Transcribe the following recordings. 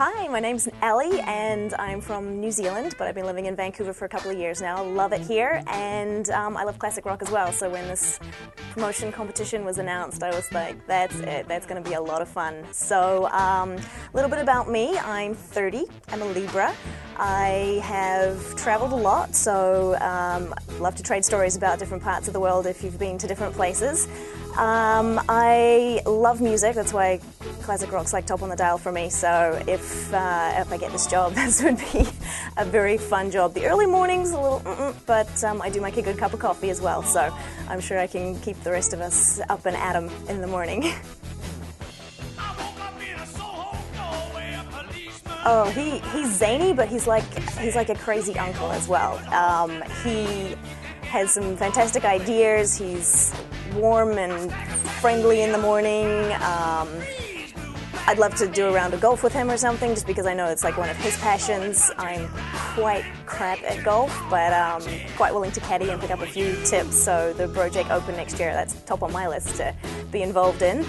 Hi, my name's Ellie and I'm from New Zealand, but I've been living in Vancouver for a couple of years now. Love it here, and I love classic rock as well, so when this promotion competition was announced, I was like, that's it, that's going to be a lot of fun. So, a little bit about me. I'm 30, I'm a Libra. I have traveled a lot, so love to trade stories about different parts of the world if you've been to different places. I love music, that's why classic rock's like top on the dial for me, so if I get this job, this would be a very fun job. The early mornings a little but I do make a good cup of coffee as well, so I'm sure I can keep the rest of us up and at 'em in the morning. Oh, he's zany, but he's like a crazy uncle as well. He has some fantastic ideas. He's warm and friendly in the morning. I'd love to do a round of golf with him or something, just because I know it's like one of his passions. I'm quite crap at golf, but quite willing to caddy and pick up a few tips. So the Brojack Open next year, that's top on my list to be involved in.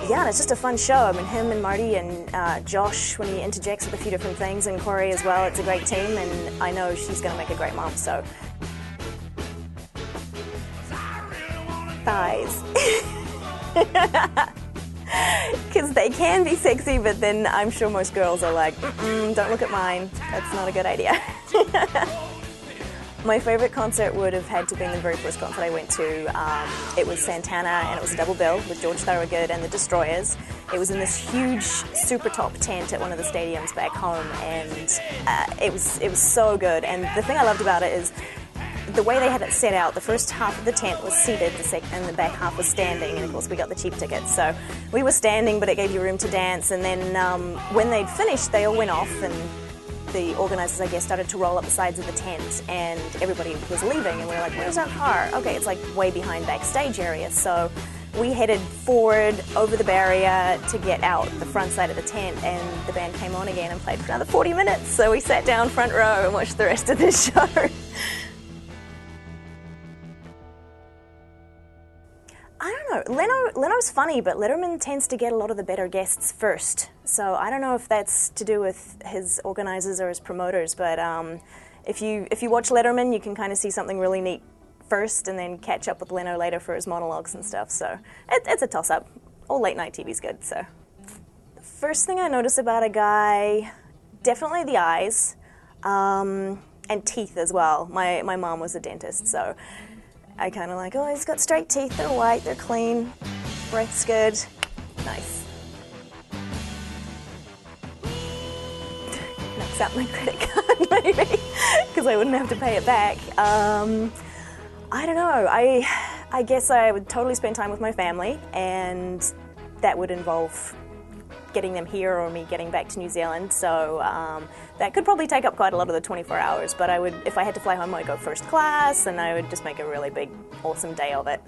Yeah, and it's just a fun show. I mean, him and Marty and Josh, when he interjects with a few different things, and Corey as well, it's a great team, and I know she's going to make a great mom, so. Thighs. Because they can be sexy, but then I'm sure most girls are like, don't look at mine, that's not a good idea. My favorite concert would have had to be the very first concert I went to. It was Santana, and it was a double bill with George Thorogood and the Destroyers. It was in this huge, super top tent at one of the stadiums back home, and it was so good. And the thing I loved about it is the way they had it set out. The first half of the tent was seated, and the back half was standing, and of course we got the cheap tickets. So we were standing, but it gave you room to dance, and then when they'd finished, they all went off, and the organisers, I guess, started to roll up the sides of the tent, and everybody was leaving, and we were like, where's our car? Okay, it's like way behind backstage area. So we headed forward over the barrier to get out the front side of the tent, and the band came on again and played for another 40 minutes. So we sat down front row and watched the rest of the show. I don't know. Leno's funny, but Letterman tends to get a lot of the better guests first. So I don't know if that's to do with his organisers or his promoters, but if you watch Letterman, you can kind of see something really neat first and then catch up with Leno later for his monologues and stuff. So it's a toss-up. All late night TV's good, so. The first thing I notice about a guy, definitely the eyes, and teeth as well. My mom was a dentist, so I kind of like, oh, he's got straight teeth, they're white, they're clean, breath's good, nice. Knocks out my credit card, maybe, because I wouldn't have to pay it back. I don't know, I guess I would totally spend time with my family, and that would involve getting them here or me getting back to New Zealand, so that could probably take up quite a lot of the 24 hours, but I would, if I had to fly home, I'd go first class, and I would just make a really big, awesome day of it.